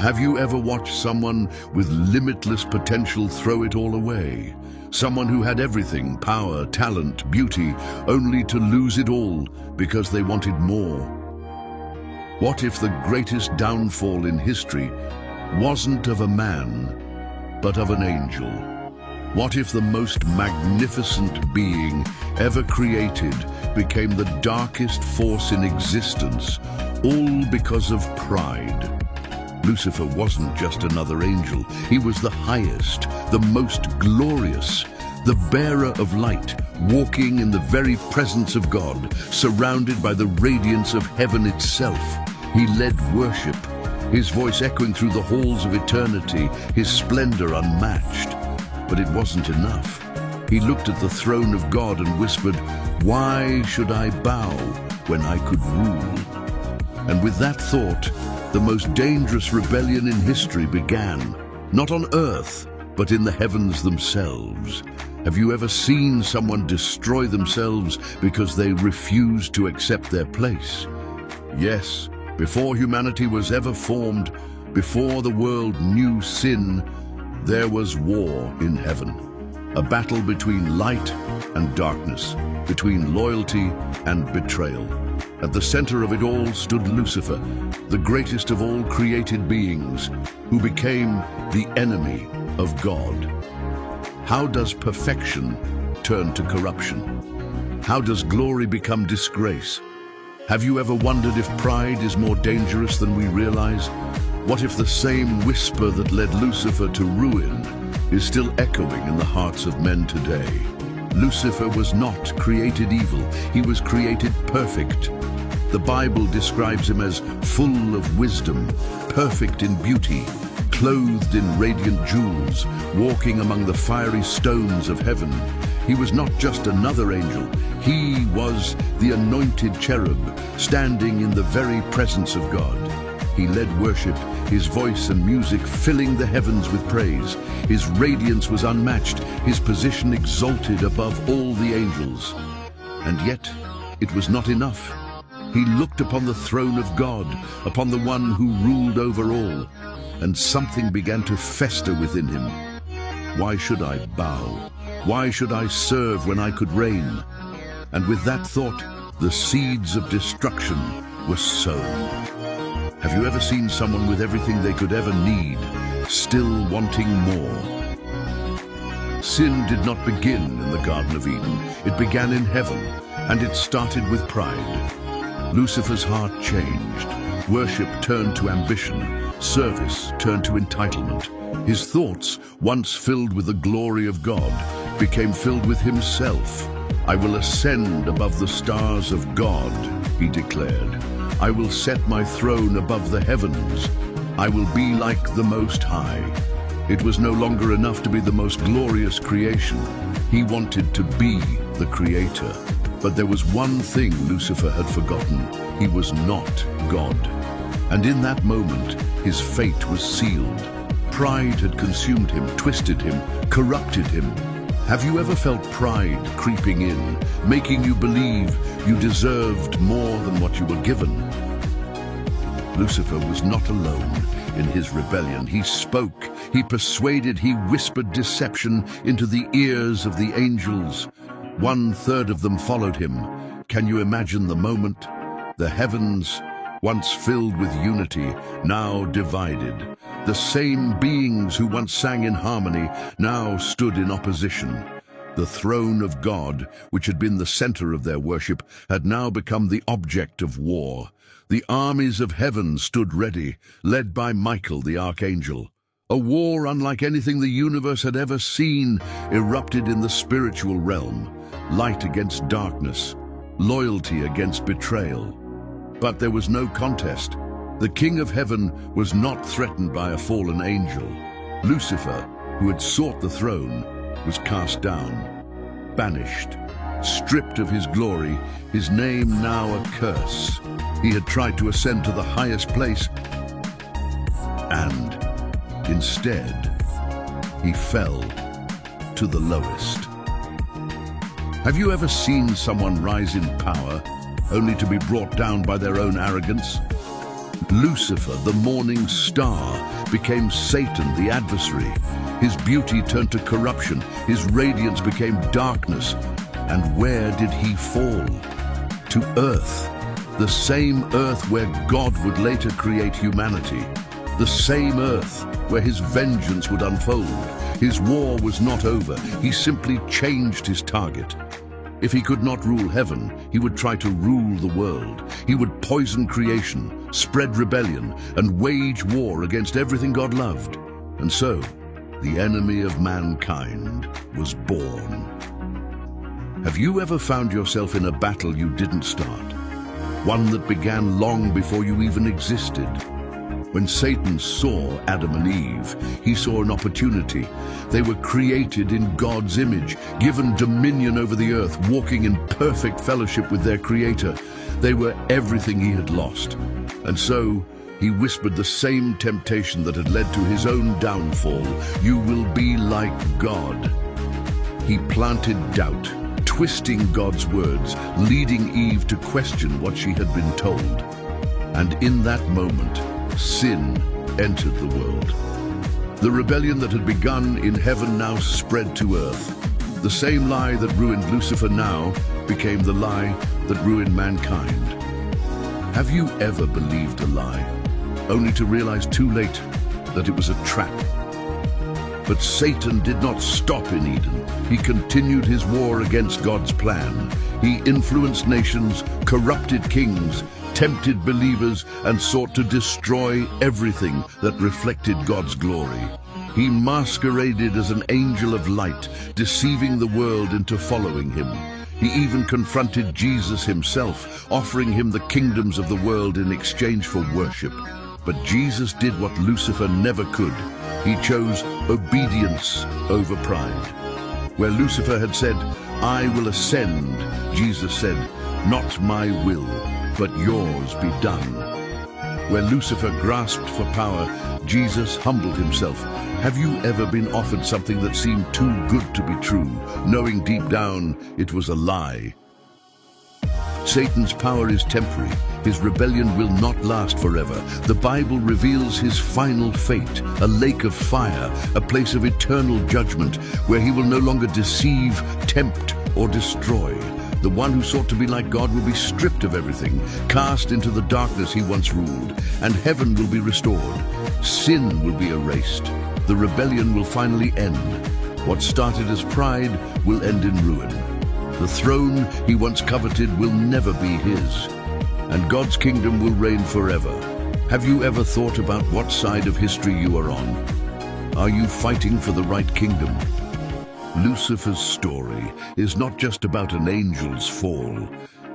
Have you ever watched someone with limitless potential throw it all away? Someone who had everything, power, talent, beauty, only to lose it all because they wanted more. What if the greatest downfall in history wasn't of a man, but of an angel? What if the most magnificent being ever created became the darkest force in existence, all because of pride? Lucifer wasn't just another angel. He was the highest, the most glorious, the bearer of light, walking in the very presence of God, surrounded by the radiance of heaven itself. He led worship, his voice echoing through the halls of eternity, his splendor unmatched. But it wasn't enough. He looked at the throne of God and whispered, "Why should I bow when I could rule?" And with that thought, the most dangerous rebellion in history began, not on earth, but in the heavens themselves. Have you ever seen someone destroy themselves because they refused to accept their place? Yes, before humanity was ever formed, before the world knew sin, there was war in heaven. A battle between light and darkness, between loyalty and betrayal. At the center of it all stood Lucifer, the greatest of all created beings, who became the enemy of God. How does perfection turn to corruption? How does glory become disgrace? Have you ever wondered if pride is more dangerous than we realize? What if the same whisper that led Lucifer to ruin is still echoing in the hearts of men today? Lucifer was not created evil, he was created perfect. The Bible describes him as full of wisdom, perfect in beauty, clothed in radiant jewels, walking among the fiery stones of heaven. He was not just another angel, he was the anointed cherub, standing in the very presence of God. He led worship, his voice and music filling the heavens with praise. His radiance was unmatched, his position exalted above all the angels. And yet, it was not enough. He looked upon the throne of God, upon the one who ruled over all, and something began to fester within him. Why should I bow? Why should I serve when I could reign? And with that thought, the seeds of destruction were sown. Have you ever seen someone with everything they could ever need, still wanting more? Sin did not begin in the Garden of Eden. It began in heaven, and it started with pride. Lucifer's heart changed. Worship turned to ambition. Service turned to entitlement. His thoughts, once filled with the glory of God, became filled with himself. "I will ascend above the stars of God," he declared. "I will set my throne above the heavens. I will be like the Most High." It was no longer enough to be the most glorious creation. He wanted to be the Creator. But there was one thing Lucifer had forgotten. He was not God. And in that moment, his fate was sealed. Pride had consumed him, twisted him, corrupted him. Have you ever felt pride creeping in, making you believe you deserved more than what you were given? Lucifer was not alone in his rebellion. He spoke, he persuaded, he whispered deception into the ears of the angels. 1/3 of them followed him. Can you imagine the moment? The heavens, once filled with unity, now divided. The same beings who once sang in harmony now stood in opposition. The throne of God, which had been the center of their worship, had now become the object of war. The armies of heaven stood ready, led by Michael the archangel. A war unlike anything the universe had ever seen erupted in the spiritual realm. Light against darkness, loyalty against betrayal. But there was no contest. The King of Heaven was not threatened by a fallen angel. Lucifer, who had sought the throne, was cast down, banished, stripped of his glory, his name now a curse. He had tried to ascend to the highest place, and instead, he fell to the lowest. Have you ever seen someone rise in power only to be brought down by their own arrogance? Lucifer, the morning star, became Satan, the adversary. His beauty turned to corruption, his radiance became darkness. And where did he fall? To earth, the same earth where God would later create humanity, the same earth where his vengeance would unfold. His war was not over, he simply changed his target. If he could not rule heaven, he would try to rule the world. He would poison creation, spread rebellion, and wage war against everything God loved. And so, the enemy of mankind was born. Have you ever found yourself in a battle you didn't start? One that began long before you even existed? When Satan saw Adam and Eve, he saw an opportunity. They were created in God's image, given dominion over the earth, walking in perfect fellowship with their Creator. They were everything he had lost. And so, he whispered the same temptation that had led to his own downfall. You will be like God. He planted doubt, twisting God's words, leading Eve to question what she had been told. And in that moment, sin entered the world. The rebellion that had begun in heaven now spread to earth. The same lie that ruined Lucifer now became the lie that ruined mankind. Have you ever believed a lie, only to realize too late that it was a trap? But Satan did not stop in Eden. He continued his war against God's plan. He influenced nations, corrupted kings, tempted believers, and sought to destroy everything that reflected God's glory. He masqueraded as an angel of light, deceiving the world into following him. He even confronted Jesus himself, offering him the kingdoms of the world in exchange for worship. But Jesus did what Lucifer never could. He chose obedience over pride. Where Lucifer had said, "I will ascend," Jesus said, "Not my will, but yours be done." Where Lucifer grasped for power, Jesus humbled himself. Have you ever been offered something that seemed too good to be true, knowing deep down it was a lie? Satan's power is temporary. His rebellion will not last forever. The Bible reveals his final fate, a lake of fire, a place of eternal judgment, where he will no longer deceive, tempt, or destroy. The one who sought to be like God will be stripped of everything, cast into the darkness he once ruled, and heaven will be restored. Sin will be erased. The rebellion will finally end. What started as pride will end in ruin. The throne he once coveted will never be his, and God's kingdom will reign forever. Have you ever thought about what side of history you are on? Are you fighting for the right kingdom? Lucifer's story is not just about an angel's fall.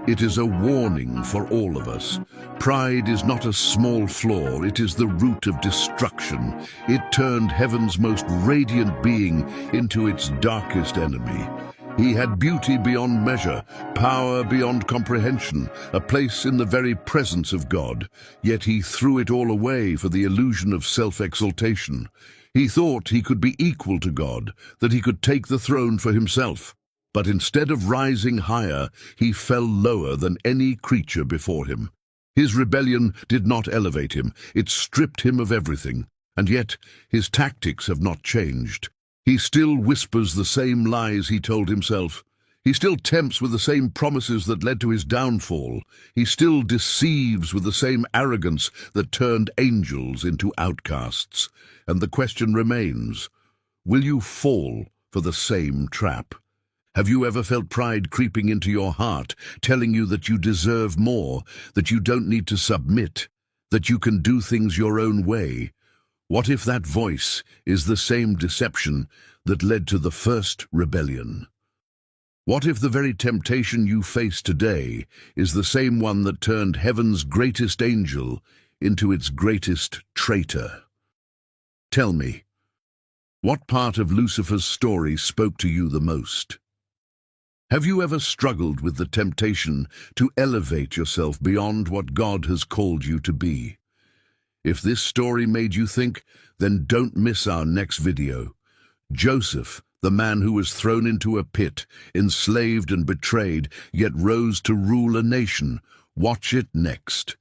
It is a warning for all of us. Pride is not a small flaw, it is the root of destruction. It turned heaven's most radiant being into its darkest enemy. He had beauty beyond measure, power beyond comprehension, a place in the very presence of God, yet he threw it all away for the illusion of self-exaltation. He thought he could be equal to God, that he could take the throne for himself. But instead of rising higher, he fell lower than any creature before him. His rebellion did not elevate him, it stripped him of everything. And yet, his tactics have not changed. He still whispers the same lies he told himself. He still tempts with the same promises that led to his downfall. He still deceives with the same arrogance that turned angels into outcasts. And the question remains, will you fall for the same trap? Have you ever felt pride creeping into your heart, telling you that you deserve more, that you don't need to submit, that you can do things your own way? What if that voice is the same deception that led to the first rebellion? What if the very temptation you face today is the same one that turned heaven's greatest angel into its greatest traitor? Tell me, what part of Lucifer's story spoke to you the most? Have you ever struggled with the temptation to elevate yourself beyond what God has called you to be? If this story made you think, then don't miss our next video. Joseph, the man who was thrown into a pit, enslaved and betrayed, yet rose to rule a nation. Watch it next.